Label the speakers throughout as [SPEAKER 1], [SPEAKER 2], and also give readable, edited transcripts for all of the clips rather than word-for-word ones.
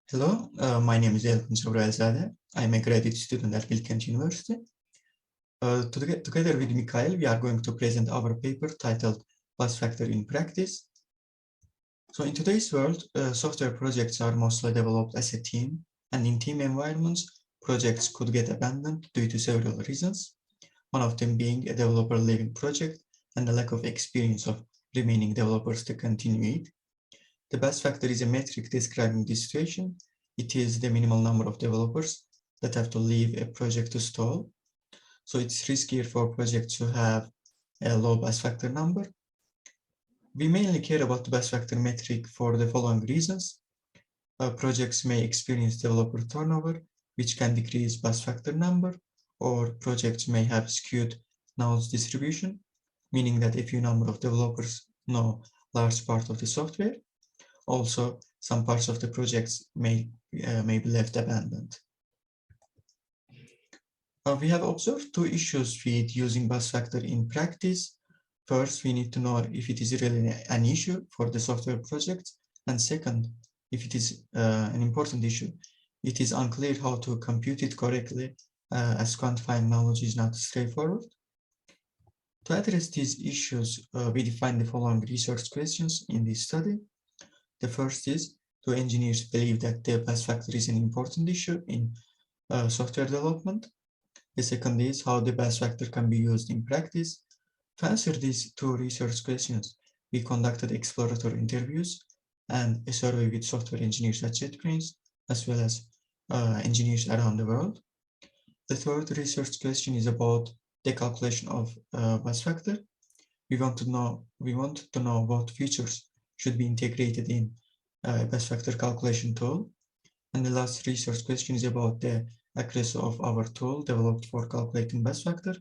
[SPEAKER 1] Hello, my name is Elkin. I'm a graduate student at Bilkent University. Together with Mikhail, we are going to present our paper titled Bus Factor in Practice. So in today's world, software projects are mostly developed as a team, and in team environments, projects could get abandoned due to several reasons, one of them being a developer leaving project and the lack of experience of remaining developers to continue it. The bus factor is a metric describing this situation. It is the minimal number of developers that have to leave a project to stall. So it's riskier for projects to have a low bus factor number. We mainly care about the bus factor metric for the following reasons. Projects may experience developer turnover, which can decrease bus factor number, or projects may have skewed knowledge distribution, meaning that a few number of developers know large part of the software. Also, some parts of the projects may be left abandoned. We have observed two issues with using bus factor in practice. First, we need to know if it is really an issue for the software project. And second, if it is an important issue, it is unclear how to compute it correctly as quantifying knowledge is not straightforward. To address these issues, we define the following research questions in this study. The first is, do engineers believe that the bus factor is an important issue in software development? The second is, how the bus factor can be used in practice? To answer these two research questions, we conducted exploratory interviews and a survey with software engineers at JetBrains, as well as engineers around the world. The third research question is about the calculation of bus factor. We wanted to know what features should be integrated in a bus factor calculation tool. And the last research question is about the accuracy of our tool developed for calculating bus factor.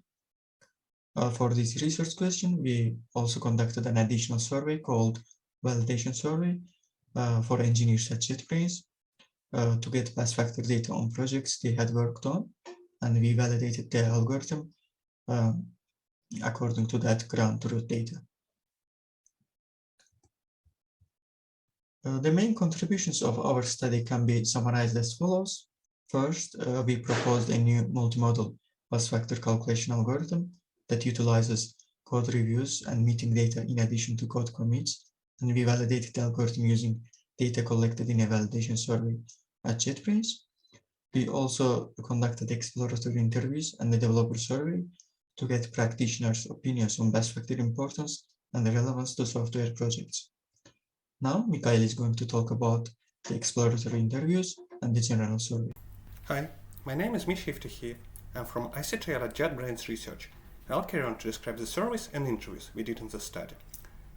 [SPEAKER 1] For this research question, we also conducted an additional survey called validation survey for engineers at JetBrains to get bus factor data on projects they had worked on, and we validated the algorithm according to that ground truth data. The main contributions of our study can be summarized as follows. First, we proposed a new multimodal bus factor calculation algorithm that utilizes code reviews and meeting data in addition to code commits, and we validated the algorithm using data collected in a validation survey at JetBrains. We also conducted exploratory interviews and the developer survey to get practitioners' opinions on bus factor importance and the relevance to software projects. Now, Mikhail is going to talk about the exploratory interviews and the general survey.
[SPEAKER 2] Hi, my name is Misha Evtukhiev. I'm from ICSE at JetBrains Research. I'll carry on to describe the surveys and interviews we did in this study.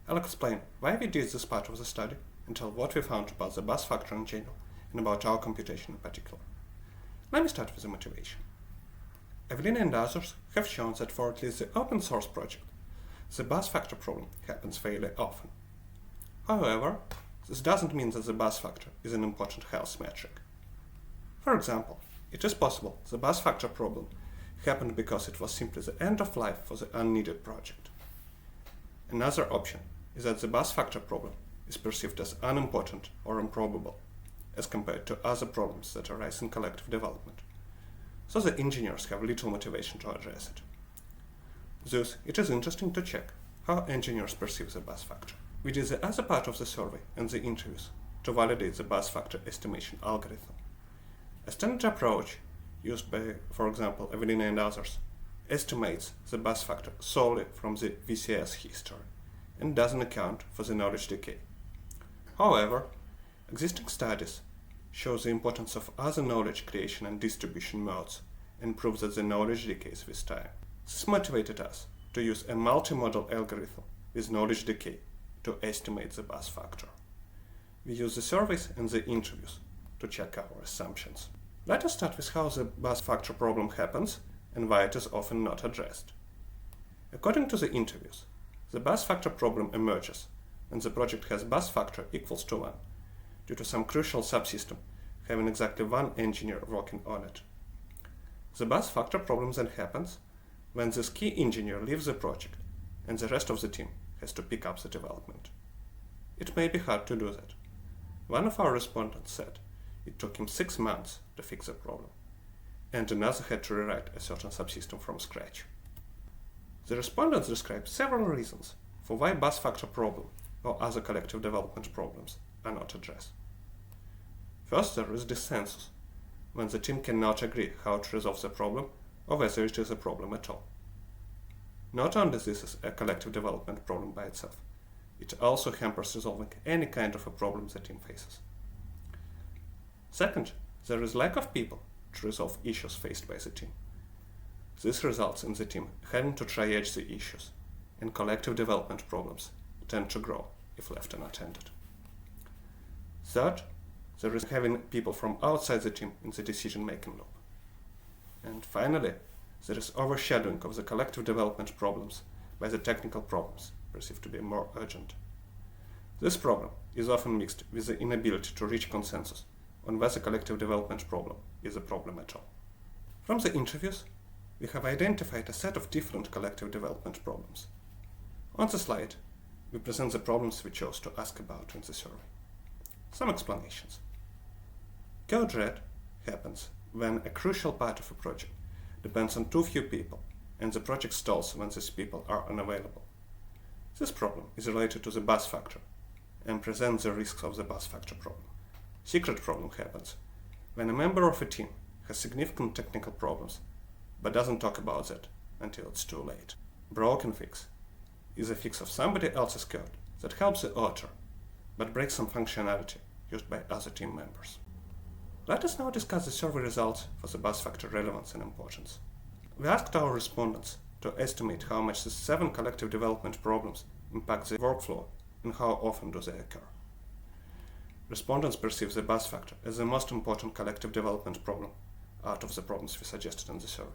[SPEAKER 2] I'll explain why we did this part of the study and tell what we found about the bus factor in general and about our computation in particular. Let me start with the motivation. Avelino and others have shown that for at least the open source project, the bus factor problem happens fairly often. However, this doesn't mean that the bus factor is an important health metric. For example, it is possible the bus factor problem happened because it was simply the end of life for the unneeded project. Another option is that the bus factor problem is perceived as unimportant or improbable as compared to other problems that arise in collective development, so the engineers have little motivation to address it. Thus, it is interesting to check how engineers perceive the bus factor. We did the other part of the survey and the interviews to validate the bus factor estimation algorithm. A standard approach used by, for example, Avelino and others, estimates the bus factor solely from the VCS history and doesn't account for the knowledge decay. However, existing studies show the importance of other knowledge creation and distribution modes and prove that the knowledge decays with time. This motivated us to use a multimodal algorithm with knowledge decay to estimate the bus factor. We use the surveys and the interviews to check our assumptions. Let us start with how the bus factor problem happens and why it is often not addressed. According to the interviews, the bus factor problem emerges when the project has bus factor equals to 1 due to some crucial subsystem having exactly one engineer working on it. The bus factor problem then happens when this key engineer leaves the project and the rest of the team has to pick up the development. It may be hard to do that. One of our respondents said it took him 6 months to fix the problem, and another had to rewrite a certain subsystem from scratch. The respondents describe several reasons for why bus factor problem or other collective development problems are not addressed. First, there is dissensus, when the team cannot agree how to resolve the problem or whether it is a problem at all. Not only this is a collective development problem by itself, it also hampers resolving any kind of a problem the team faces. Second, there is lack of people to resolve issues faced by the team. This results in the team having to triage the issues, and collective development problems tend to grow if left unattended. Third, there is having people from outside the team in the decision-making loop. And finally, there is overshadowing of the collective development problems by the technical problems perceived to be more urgent. This problem is often mixed with the inability to reach consensus on whether collective development problem is a problem at all. From the interviews, we have identified a set of different collective development problems. On the slide, we present the problems we chose to ask about in the survey. Some explanations. Code red happens when a crucial part of a project depends on too few people, and the project stalls when these people are unavailable. This problem is related to the bus factor and presents the risks of the bus factor problem. Secret problem happens when a member of a team has significant technical problems but doesn't talk about that until it's too late. Broken fix is a fix of somebody else's code that helps the author but breaks some functionality used by other team members. Let us now discuss the survey results for the bus factor relevance and importance. We asked our respondents to estimate how much the 7 collective development problems impact the workflow and how often do they occur. Respondents perceive the bus factor as the most important collective development problem out of the problems we suggested in the survey,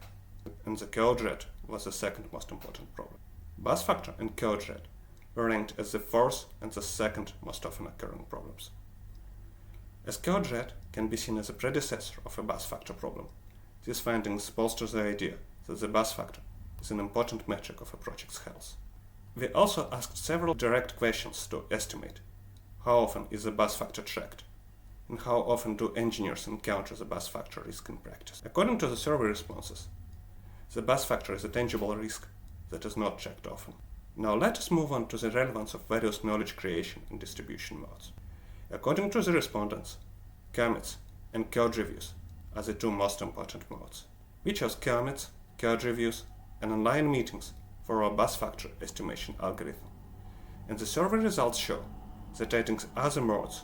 [SPEAKER 2] and the code red was the second most important problem. Bus factor and code red were ranked as the 4th and the 2nd most often occurring problems. As code red can be seen as a predecessor of a bus factor problem, these findings bolster the idea that the bus factor is an important metric of a project's health. We also asked several direct questions to estimate how often is the bus factor tracked, and how often do engineers encounter the bus factor risk in practice. According to the survey responses, the bus factor is a tangible risk that is not checked often. Now let us move on to the relevance of various knowledge creation and distribution modes. According to the respondents, commits and code reviews are the 2 most important modes. We chose commits, code reviews, and online meetings for our bus factor estimation algorithm, and the survey results show that adding other modes,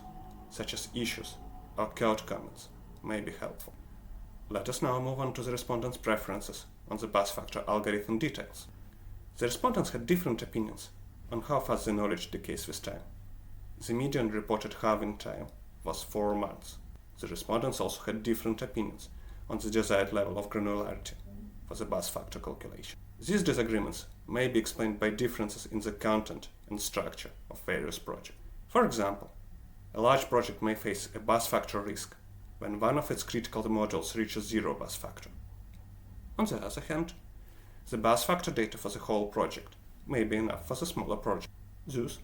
[SPEAKER 2] such as issues or code comments, may be helpful. Let us now move on to the respondents' preferences on the bus factor algorithm details. The respondents had different opinions on how fast the knowledge decays with time. The median reported halving time was 4 months. The respondents also had different opinions on the desired level of granularity for the bus factor calculation. These disagreements may be explained by differences in the content and structure of various projects. For example, a large project may face a bus factor risk when one of its critical modules reaches 0 bus factor. On the other hand, the bus factor data for the whole project may be enough for the smaller project. Thus,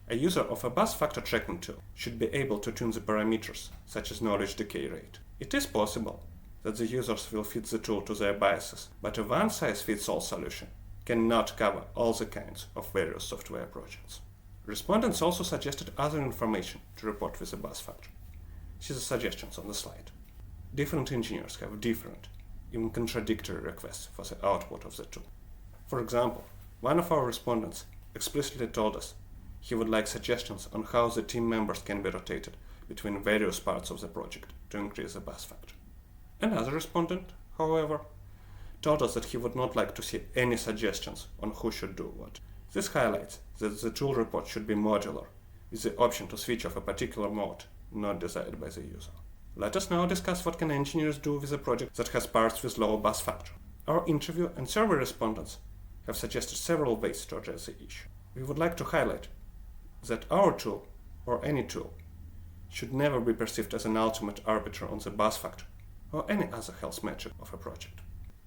[SPEAKER 2] a user of a bus factor tracking tool should be able to tune the parameters, such as knowledge decay rate. It is possible that the users will fit the tool to their biases, but a one-size-fits-all solution cannot cover all the kinds of various software projects. Respondents also suggested other information to report with the bus factor. See the suggestions on the slide. Different engineers have different, even contradictory requests for the output of the tool. For example, one of our respondents explicitly told us he would like suggestions on how the team members can be rotated between various parts of the project to increase the bus factor. Another respondent, however, told us that he would not like to see any suggestions on who should do what. This highlights that the tool report should be modular, with the option to switch off a particular mode not desired by the user. Let us now discuss what can engineers do with a project that has parts with low bus factor. Our interview and survey respondents have suggested several ways to address the issue. We would like to highlight that our tool, or any tool, should never be perceived as an ultimate arbiter on the bus factor or any other health metric of a project.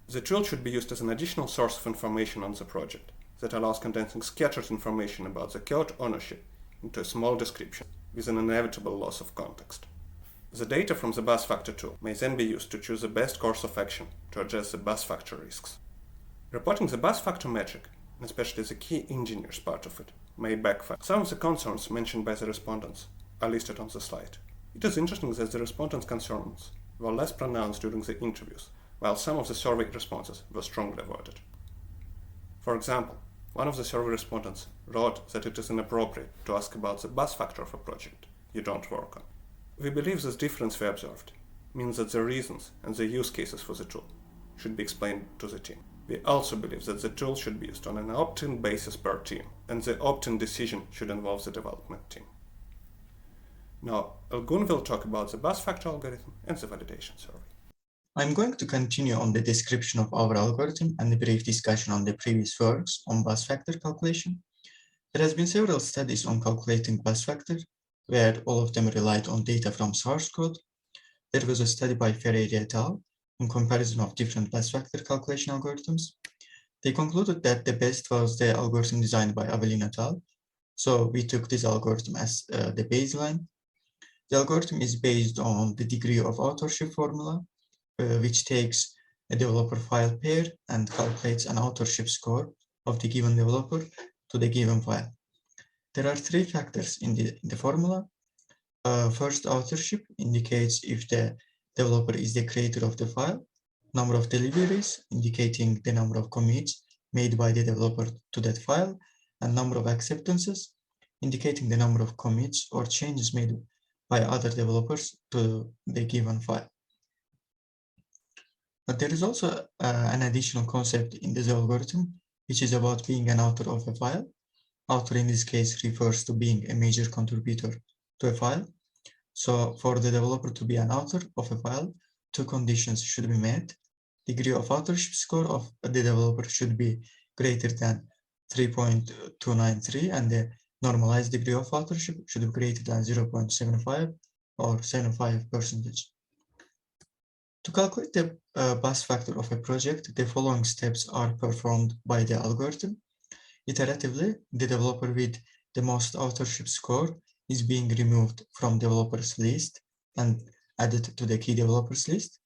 [SPEAKER 2] The tool should be used as an additional source of information on the project that allows condensing scattered information about the code ownership into a small description with an inevitable loss of context. The data from the bus factor tool may then be used to choose the best course of action to address the bus factor risks. Reporting the bus factor metric, and especially the key engineers part of it, may backfire. Some of the concerns mentioned by the respondents are listed on the slide. It is interesting that the respondents' concerns were less pronounced during the interviews, while some of the survey responses were strongly avoided. For example, one of the survey respondents wrote that it is inappropriate to ask about the bus factor of a project you don't work on. We believe this difference we observed means that the reasons and the use cases for the tool should be explained to the team. We also believe that the tool should be used on an opt-in basis per team, and the opt-in decision should involve the development team. Now, Elgun will talk about the bus factor algorithm and the validation survey.
[SPEAKER 1] I'm going to continue on the description of our algorithm and a brief discussion on the previous works on bus factor calculation. There has been several studies on calculating bus factor, where all of them relied on data from source code. There was a study by Ferreira et al. On comparison of different bus factor calculation algorithms. They concluded that the best was the algorithm designed by Avelino et al. So we took this algorithm as the baseline. The algorithm is based on the degree of authorship formula, which takes a developer file pair and calculates an authorship score of the given developer to the given file. There are three factors in the formula. First, authorship indicates if the developer is the creator of the file, number of deliveries indicating the number of commits made by the developer to that file, and number of acceptances indicating the number of commits or changes made by other developers to the given file. But there is also an additional concept in this algorithm, which is about being an author of a file. Author in this case refers to being a major contributor to a file. So for the developer to be an author of a file, two conditions should be met. Degree of authorship score of the developer should be greater than 3.293, and the normalized degree of authorship should be greater than 0.75 or 75%. To calculate the bus factor of a project, the following steps are performed by the algorithm. Iteratively, the developer with the most authorship score is being removed from developers list and added to the key developers list.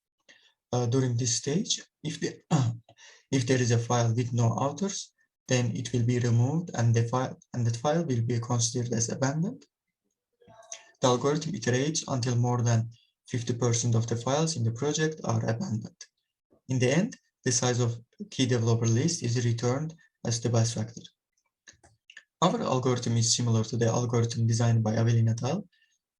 [SPEAKER 1] During this stage, if there is a file with no authors, then it will be removed and that file will be considered as abandoned. The algorithm iterates until more than 50% of the files in the project are abandoned. In the end, the size of key developer list is returned as the bus factor. Our algorithm is similar to the algorithm designed by Avelino et al.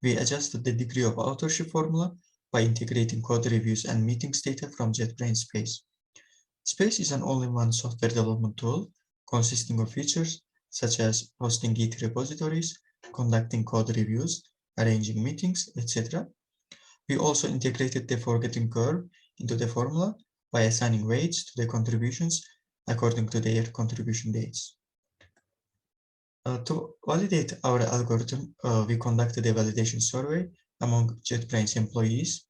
[SPEAKER 1] We adjusted the degree of authorship formula by integrating code reviews and meetings data from JetBrains Space. Space is an all-in-one software development tool consisting of features such as hosting Git repositories, conducting code reviews, arranging meetings, etc. We also integrated the forgetting curve into the formula by assigning weights to the contributions according to their contribution dates. To validate our algorithm, we conducted a validation survey among JetBrains employees.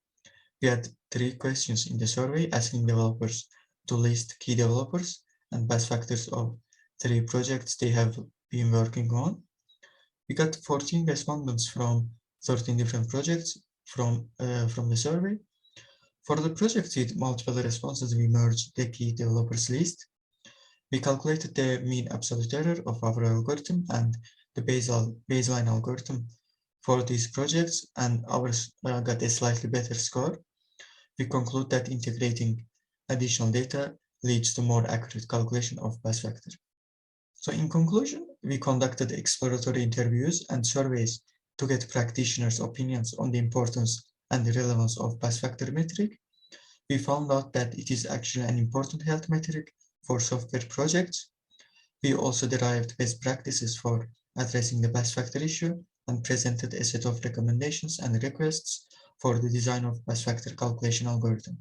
[SPEAKER 1] We had 3 questions in the survey asking developers to list key developers and bus factors of 3 projects they have been working on. We got 14 respondents from 13 different projects from the survey. For the projects with multiple responses, we merged the key developers list. We calculated the mean absolute error of our algorithm and the baseline algorithm for these projects, and ours got a slightly better score. We conclude that integrating additional data leads to more accurate calculation of bus factor. So in conclusion, we conducted exploratory interviews and surveys to get practitioners' opinions on the importance and the relevance of bus factor metric. We found out that it is actually an important health metric for software projects. We also derived best practices for addressing the bus factor issue and presented a set of recommendations and requests for the design of bus factor calculation algorithm.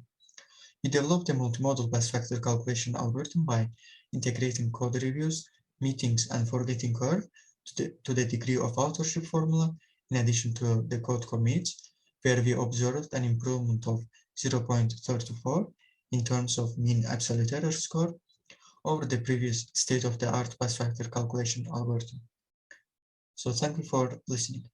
[SPEAKER 1] We developed a multimodal bus factor calculation algorithm by integrating code reviews, meetings, and forgetting curve to the degree of authorship formula, in addition to the code commits, where we observed an improvement of 0.34 in terms of mean absolute error score over the previous state-of-the-art bus factor calculation algorithm. So thank you for listening.